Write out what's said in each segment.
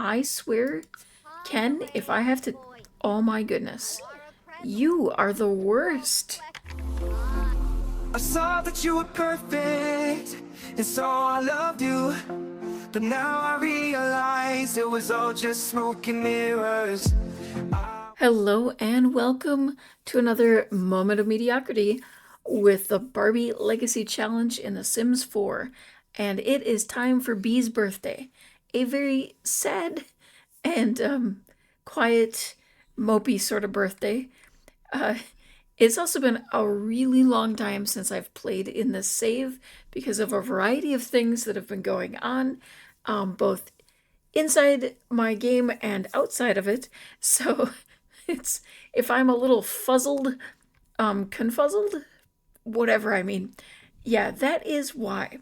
I swear, Ken, if I have to... Oh my goodness. You are the worst. I saw that you were perfect, and so I loved you. But now I realize it was all just smoke and mirrors. Hello and welcome to another moment of mediocrity with the Barbie Legacy Challenge in The Sims 4. And it is time for Bee's birthday. A very sad and quiet, mopey sort of birthday. Uh, it's also been a really long time since I've played in this save because of a variety of things that have been going on, both inside my game and outside of it. So it's if I'm a little fuzzled, confuzzled, whatever I mean. Yeah, that is why.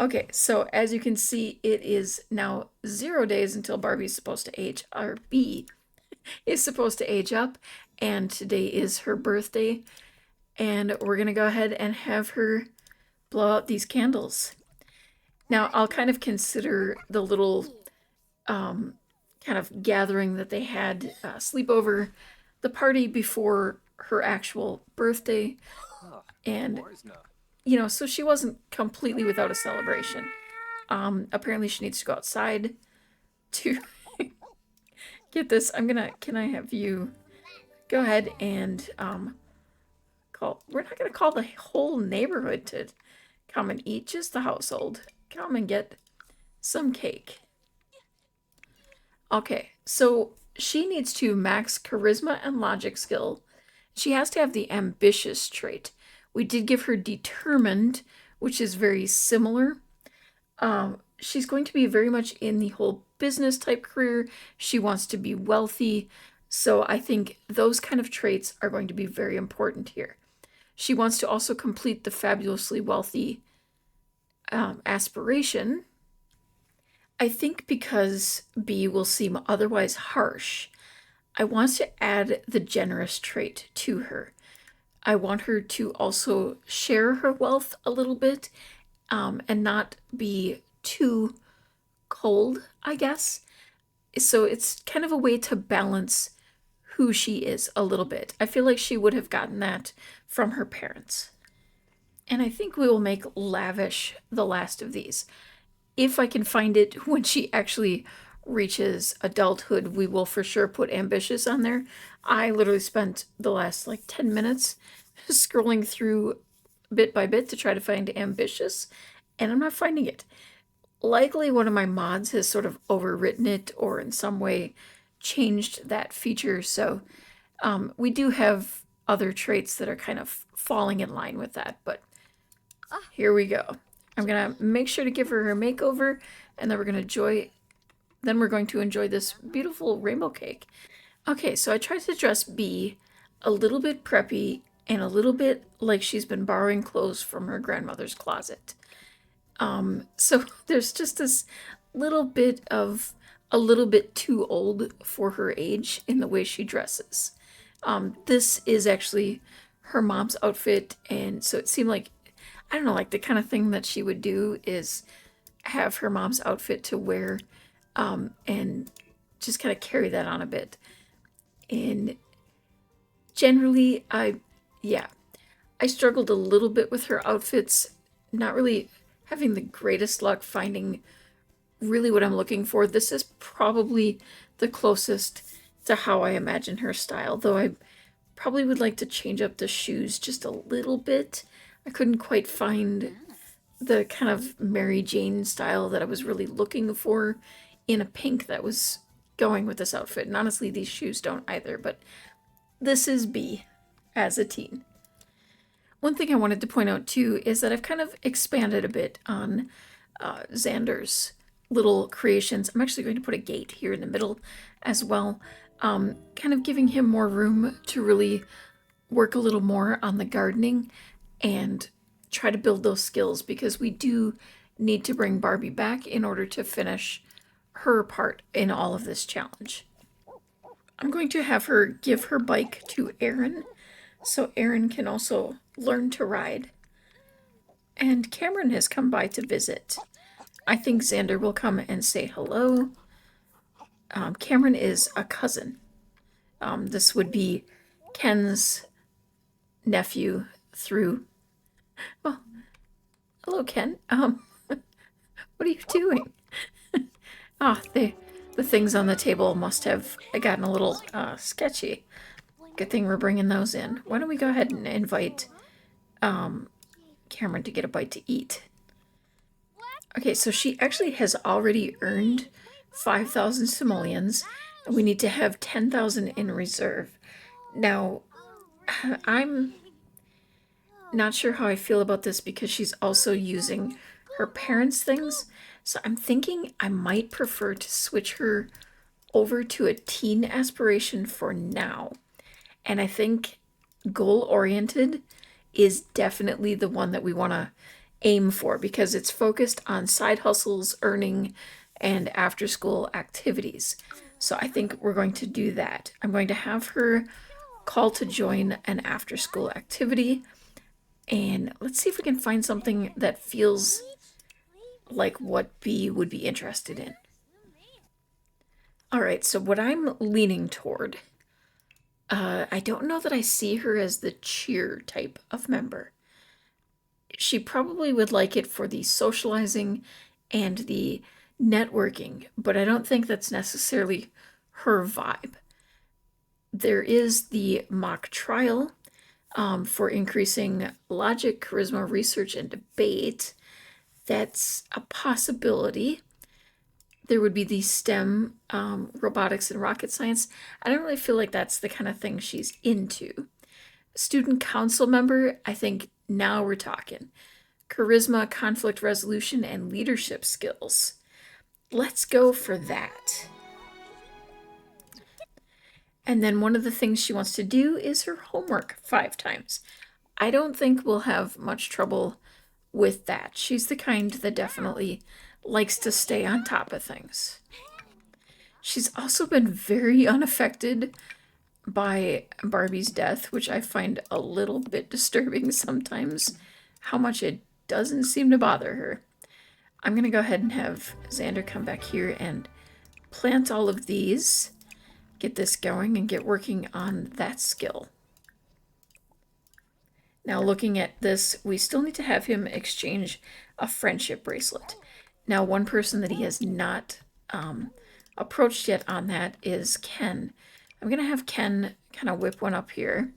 Okay, so as you can see, it is now 0 days until Barbie's supposed to age, or Bee is supposed to age up, and today is her birthday, and we're gonna go ahead and have her blow out these candles. Now, I'll kind of consider the little kind of gathering that they had sleepover, the party before her actual birthday, and so she wasn't completely without a celebration. Apparently, she needs to go outside to get this. Can I have you go ahead and call? We're not gonna call the whole neighborhood to come and eat, just the household. Come and get some cake. Okay, so she needs to max charisma and logic skill. She has to have the ambitious trait. We did give her determined, which is very similar. She's going to be very much in the whole business type career. She wants to be wealthy. So I think those kind of traits are going to be very important here. She wants to also complete the fabulously wealthy aspiration. I think because B will seem otherwise harsh, I want to add the generous trait to her. I want her to also share her wealth a little bit, and not be too cold, I guess. So it's kind of a way to balance who she is a little bit. I feel like she would have gotten that from her parents. And I think we will make lavish the last of these. If I can find it when she actually reaches adulthood, we will for sure put ambitious on there. I literally spent the last like 10 minutes scrolling through bit by bit to try to find ambitious, and I'm not finding it. Likely one of my mods has sort of overwritten it or in some way changed that feature, so we do have other traits that are kind of falling in line with that, but here we go. I'm gonna make sure to give her her makeover, and then we're going to enjoy this beautiful rainbow cake. Okay, so I tried to dress Bee a little bit preppy and a little bit like she's been borrowing clothes from her grandmother's closet. So there's just this little bit of a little bit too old for her age in the way she dresses. This is actually her mom's outfit, and so it seemed like, I don't know, like the kind of thing that she would do is have her mom's outfit to wear, and just kind of carry that on a bit. And generally, yeah, I struggled a little bit with her outfits, not really having the greatest luck finding really what I'm looking for. This is probably the closest to how I imagine her style, though I probably would like to change up the shoes just a little bit. I couldn't quite find the kind of Mary Jane style that I was really looking for in a pink that was going with this outfit. And honestly, these shoes don't either, but this is B as a teen. One thing I wanted to point out too is that I've kind of expanded a bit on Xander's little creations. I'm actually going to put a gate here in the middle as well, kind of giving him more room to really work a little more on the gardening and try to build those skills, because we do need to bring Barbie back in order to finish her part in all of this challenge. I'm going to have her give her bike to Aaron, so Aaron can also learn to ride. And Cameron has come by to visit. I think Xander will come and say hello. Cameron is a cousin. This would be Ken's nephew through. Well, hello, Ken. What are you doing? Ah, the things on the table must have gotten a little sketchy. Good thing we're bringing those in. Why don't we go ahead and invite Cameron to get a bite to eat? Okay, so she actually has already earned 5,000 simoleons, and we need to have 10,000 in reserve. Now, I'm not sure how I feel about this because she's also using her parents' things. So I'm thinking I might prefer to switch her over to a teen aspiration for now. And I think goal oriented is definitely the one that we want to aim for because it's focused on side hustles, earning, and after school activities. So I think we're going to do that. I'm going to have her call to join an after school activity. And let's see if we can find something that feels like what B would be interested in. All right, so what I'm leaning toward, I don't know that I see her as the cheer type of member. She probably would like it for the socializing and the networking, but I don't think that's necessarily her vibe. There is the mock trial for increasing logic, charisma, research, and debate. That's a possibility. There would be the STEM, robotics and rocket science. I don't really feel like that's the kind of thing she's into. Student council member, I think now we're talking. Charisma, conflict resolution, and leadership skills. Let's go for that. And then one of the things she wants to do is her homework 5 times. I don't think we'll have much trouble with that. She's the kind that definitely likes to stay on top of things. She's also been very unaffected by Barbie's death, which I find a little bit disturbing sometimes, how much it doesn't seem to bother her. I'm going to go ahead and have Xander come back here and plant all of these, get this going, and get working on that skill. Now, looking at this, we still need to have him exchange a friendship bracelet. Now, one person that he has not approached yet on that is Ken. I'm going to have Ken kind of whip one up here.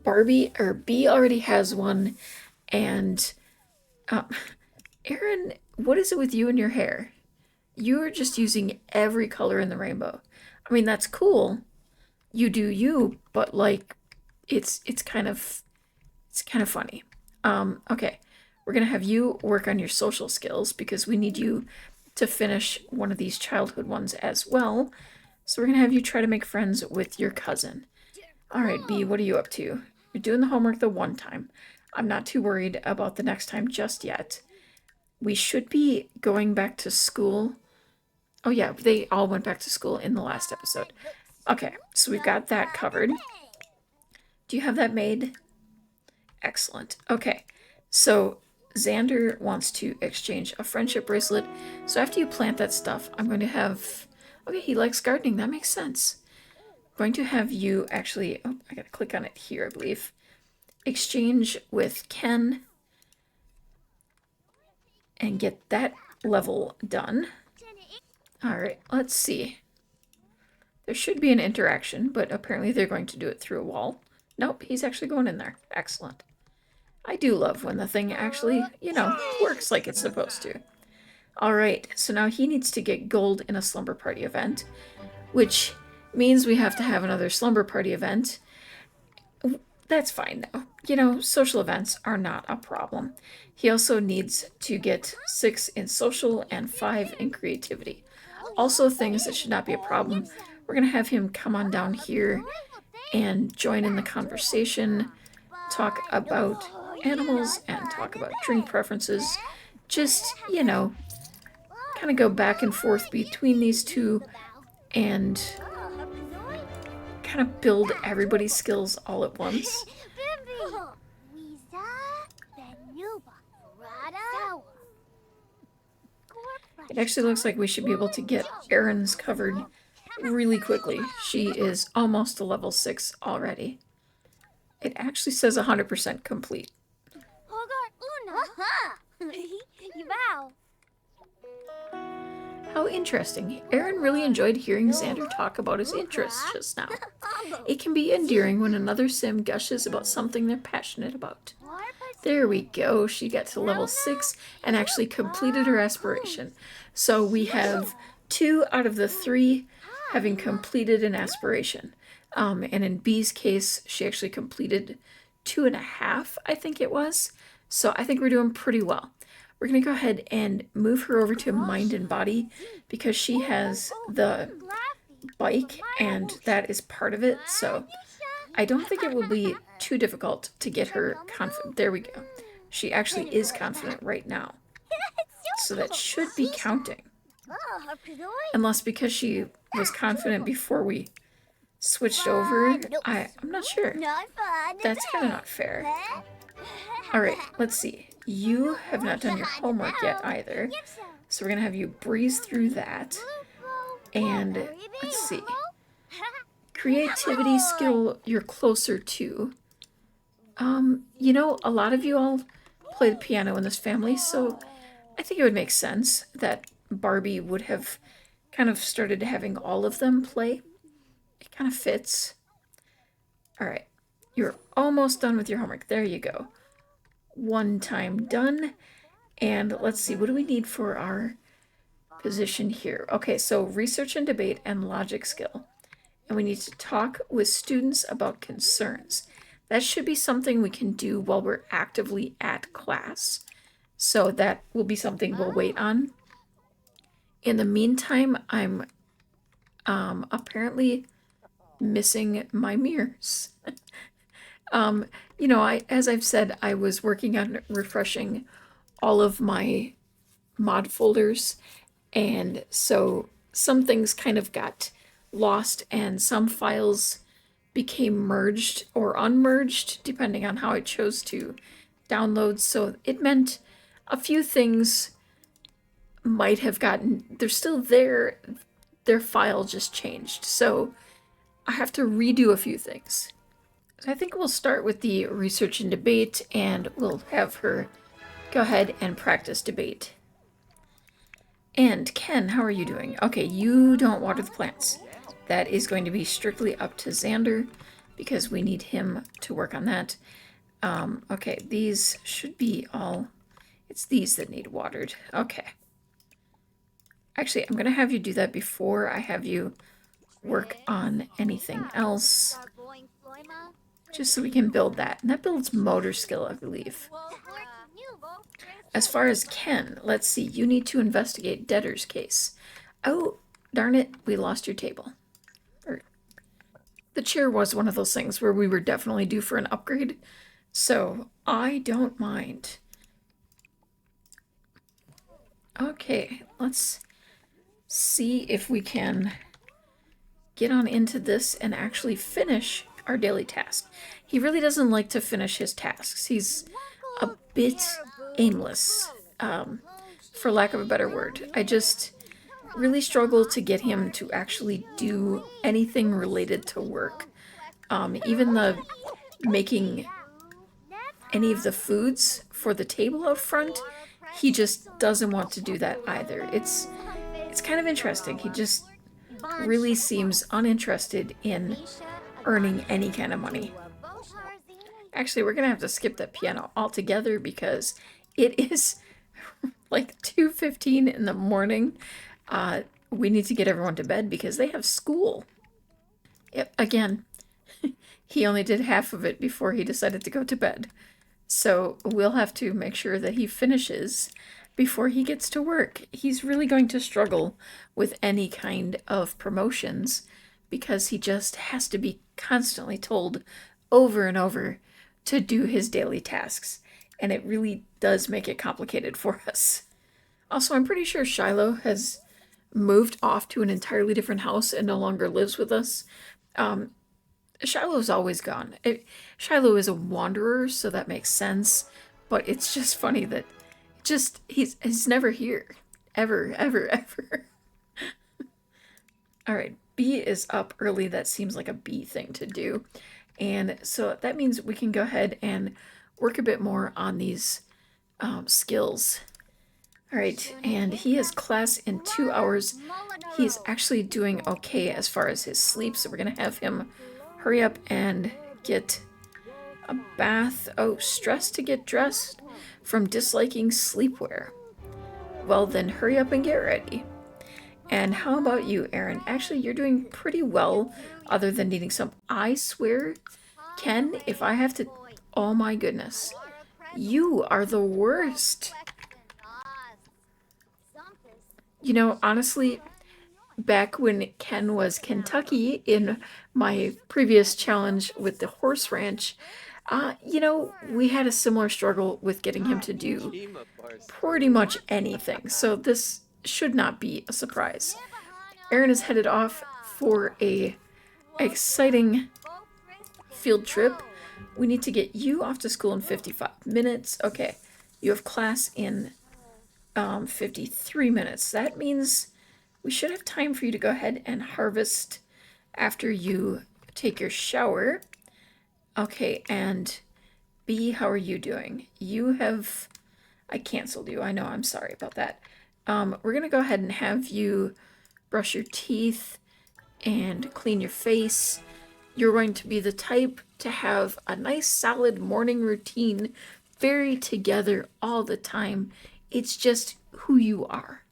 Barbie, or B already has one, and Aaron, what is it with you and your hair? You are just using every color in the rainbow. I mean, that's cool. You do you, but like, it's kind of funny. Okay, we're gonna have you work on your social skills because we need you to finish one of these childhood ones as well. So we're gonna have you try to make friends with your cousin. All right, B, what are you up to? You're doing the homework the one time. I'm not too worried about the next time just yet. We should be going back to school. Oh yeah, they all went back to school in the last episode. Okay, so we've got that covered. Do you have that made? Excellent. Okay, so Xander wants to exchange a friendship bracelet. So after you plant that stuff, I'm going to have... Okay, he likes gardening. That makes sense. I'm going to have you actually... Oh, I got to click on it here, I believe. Exchange with Ken. And get that level done. All right, let's see. There should be an interaction, but apparently they're going to do it through a wall. Nope, he's actually going in there. Excellent. I do love when the thing actually, works like it's supposed to. All right, so now he needs to get gold in a slumber party event, which means we have to have another slumber party event. That's fine though. Social events are not a problem. He also needs to get 6 in social and 5 in creativity. Also things that should not be a problem. We're going to have him come on down here and join in the conversation, talk about animals and talk about drink preferences. Just, kind of go back and forth between these two and kind of build everybody's skills all at once. It actually looks like we should be able to get errands covered really quickly. She is almost to level 6 already. It actually says 100% complete. How interesting. Aaron really enjoyed hearing Xander talk about his interests just now. It can be endearing when another sim gushes about something they're passionate about. There we go. She got to level 6 and actually completed her aspiration. So we have 2 out of the 3 having completed an aspiration. And in B's case, she actually completed 2.5, I think it was. So I think we're doing pretty well. We're going to go ahead and move her over to mind and body because she has the bike and that is part of it. So I don't think it will be too difficult to get her confident. There we go. She actually is confident right now. So that should be counting. Unless because she was confident before we switched over, I'm not sure. That's kind of not fair. Alright, let's see. You have not done your homework yet either. So we're going to have you breeze through that. And let's see. Creativity skill you're closer to. You know, a lot of you all play the piano in this family, so I think it would make sense that Barbie would have kind of started having all of them play. It kind of fits. Alright, you're almost done with your homework. There you go. One time done. And let's see, what do we need for our position here? Okay, so research and debate and logic skill. And we need to talk with students about concerns. That should be something we can do while we're actively at class. So that will be something we'll wait on. In the meantime, I'm apparently missing my mirrors. You know, as I've said, I was working on refreshing all of my mod folders, and so some things kind of got lost and some files became merged or unmerged depending on how I chose to download. So it meant a few things might have gotten, they're still there, their file just changed. So I have to redo a few things. So I think we'll start with the research and debate, and we'll have her go ahead and practice debate. And Ken, how are you doing? Okay, you don't water the plants. That is going to be strictly up to Xander because we need him to work on that. Okay, these should be all, it's these that need watered. Okay. Actually, I'm going to have you do that before I have you work on anything else. Just so we can build that. And that builds motor skill, I believe. As far as Ken, let's see. You need to investigate debtor's case. Oh, darn it. We lost your table. The chair was one of those things where we were definitely due for an upgrade. So, I don't mind. Okay, let's see if we can get on into this and actually finish our daily task. He really doesn't like to finish his tasks. He's a bit aimless, for lack of a better word. I just really struggle to get him to actually do anything related to work. Even the making any of the foods for the table out front, he just doesn't want to do that either. It's kind of interesting. He just really seems uninterested in earning any kind of money. Actually, we're gonna have to skip that piano altogether because it is like 2:15 in the morning. We need to get everyone to bed because they have school. Yep, again, he only did half of it before he decided to go to bed. So we'll have to make sure that he finishes before he gets to work. He's really going to struggle with any kind of promotions because he just has to be constantly told over and over to do his daily tasks. And it really does make it complicated for us. Also, I'm pretty sure Shiloh has moved off to an entirely different house and no longer lives with us. Shiloh's always gone. Shiloh is a wanderer, so that makes sense. But it's just funny that he's never here. Ever, ever, ever. All right, B is up early. That seems like a B thing to do. And so that means we can go ahead and work a bit more on these skills. All right, and he has class in 2 hours. He's actually doing okay as far as his sleep, so we're gonna have him hurry up and get a bath. Oh, stress to get dressed from disliking sleepwear. Well, then hurry up and get ready. And how about you, Aaron? Actually, you're doing pretty well, other than needing some. I swear, Ken, if I have to. Oh my goodness. You are the worst. You know, honestly, back when Ken was Kentucky in my previous challenge with the horse ranch, we had a similar struggle with getting him to do pretty much anything. So this should not be a surprise. Aaron is headed off for a exciting field trip. We need to get you off to school in 55 minutes. Okay, you have class in 53 minutes. That means we should have time for you to go ahead and harvest after you take your shower. Okay, and B, how are you doing? I canceled you. I know, I'm sorry about that. We're gonna go ahead and have you brush your teeth and clean your face. You're going to be the type to have a nice solid morning routine, very together all the time. It's just who you are.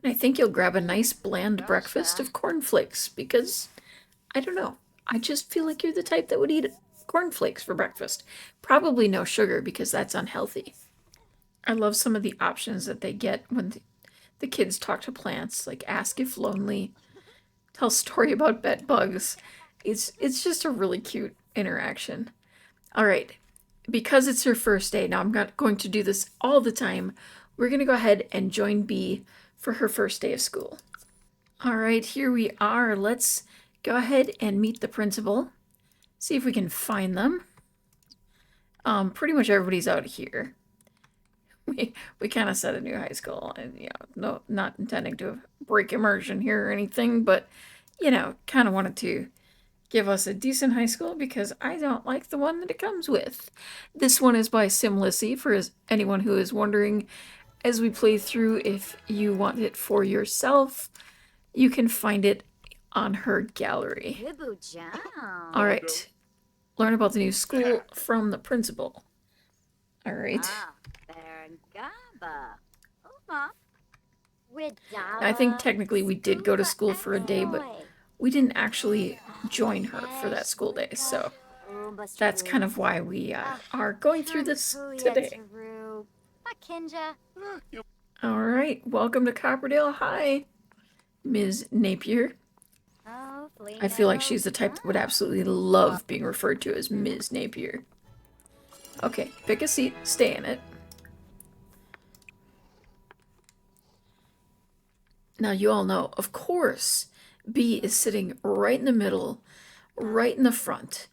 And I think you'll grab a nice bland breakfast of cornflakes because, I don't know, I just feel like you're the type that would eat cornflakes for breakfast. Probably no sugar because that's unhealthy. I love some of the options that they get when the kids talk to plants, like ask if lonely, tell a story about bed bugs. It's just a really cute interaction. All right, because it's her first day, now I'm not going to do this all the time. We're going to go ahead and join B for her first day of school. All right, here we are. Let's go ahead and meet the principal. See if we can find them. Pretty much everybody's out here. We kind of set a new high school, and no, not intending to break immersion here or anything, but kind of wanted to give us a decent high school because I don't like the one that it comes with. This one is by Simlissy, for anyone who is wondering as we play through. If you want it for yourself, you can find it on her gallery. All right, learn about the new school from the principal. All right. I think technically we did go to school for a day, but we didn't actually join her for that school day, so that's kind of why we are going through this today. All right, welcome to Copperdale High, Ms. Napier. I feel like she's the type that would absolutely love being referred to as Ms. Napier. Okay, pick a seat, stay in it. Now you all know, of course, B is sitting right in the middle, right in the front.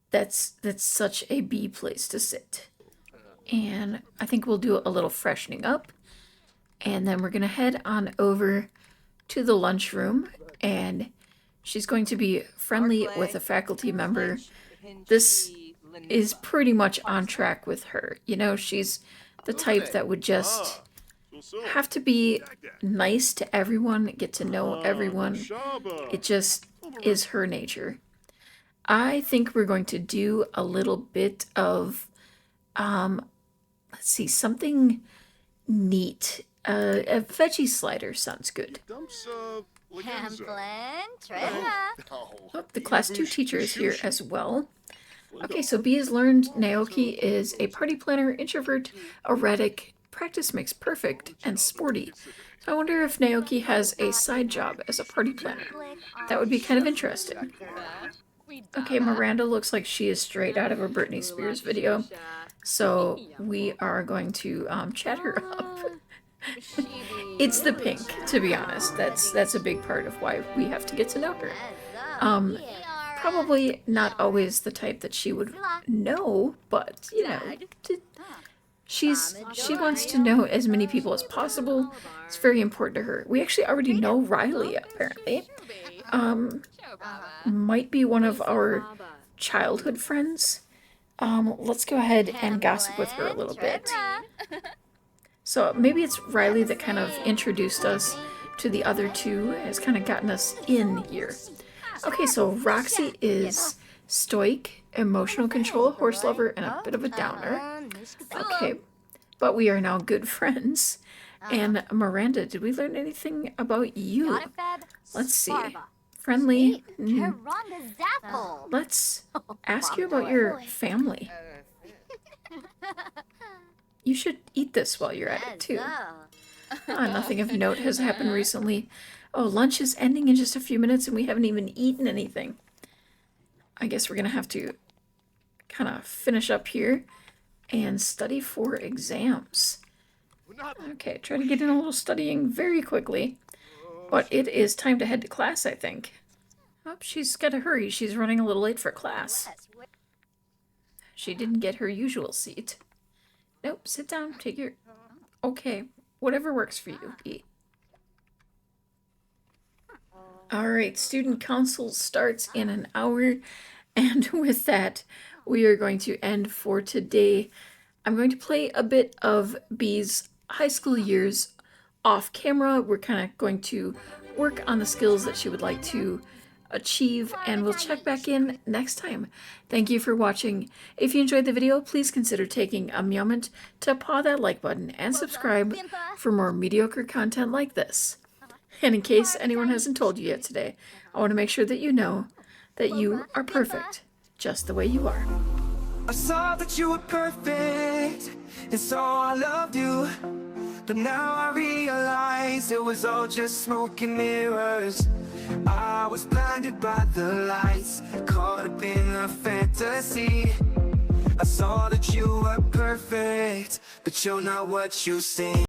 That's such a B place to sit. And I think we'll do a little freshening up. And then we're going to head on over to the lunchroom. And she's going to be friendly with a faculty member. This is pretty much on track with her. She's the type that would just have to be nice to everyone, get to know everyone. It just is her nature. I think we're going to do a little bit of, let's see, something neat. A veggie slider sounds good. Oh, the class 2 teacher is here as well. Okay, so B has learned Naoki is a party planner, introvert, erratic, practice makes perfect, and sporty. So I wonder if Naoki has a side job as a party planner. That would be kind of interesting. Okay, Miranda looks like she is straight out of a Britney Spears video. So we are going to chat her up. It's the pink, to be honest. That's a big part of why we have to get to know her. Probably not always the type that she would know, but She wants to know as many people as possible. It's very important to her. We actually already know Riley, apparently. Might be one of our childhood friends. Let's go ahead and gossip with her a little bit. So maybe it's Riley that kind of introduced us to the other two, has kind of gotten us in here. Okay, so Roxy is stoic, emotional control, horse lover, and a bit of a downer. Okay, but we are now good friends. And Miranda, did we learn anything about you? Let's see. Friendly. Let's ask you about your family. You should eat this while you're at it, too. Nothing of note has happened recently. Oh, lunch is ending in just a few minutes and we haven't even eaten anything. I guess we're going to have to kind of finish up here and study for exams. Okay, try to get in a little studying very quickly. But it is time to head to class, I think. Oh, she's got to hurry. She's running a little late for class. She didn't get her usual seat. Nope, sit down, take your... Okay, whatever works for you, Pete. Alright, student council starts in an hour, and with that, we are going to end for today. I'm going to play a bit of Bee's high school years off camera. We're kind of going to work on the skills that she would like to achieve, and we'll check back in next time. Thank you for watching. If you enjoyed the video, please consider taking a moment to paw that like button and subscribe for more mediocre content like this. And in case anyone hasn't told you yet today, I want to make sure that you know that you are perfect just the way you are. I saw that you were perfect, and so I loved you. But now I realize it was all just smoke and mirrors. I was blinded by the lights, caught up in a fantasy. I saw that you were perfect, but you're not what you seem.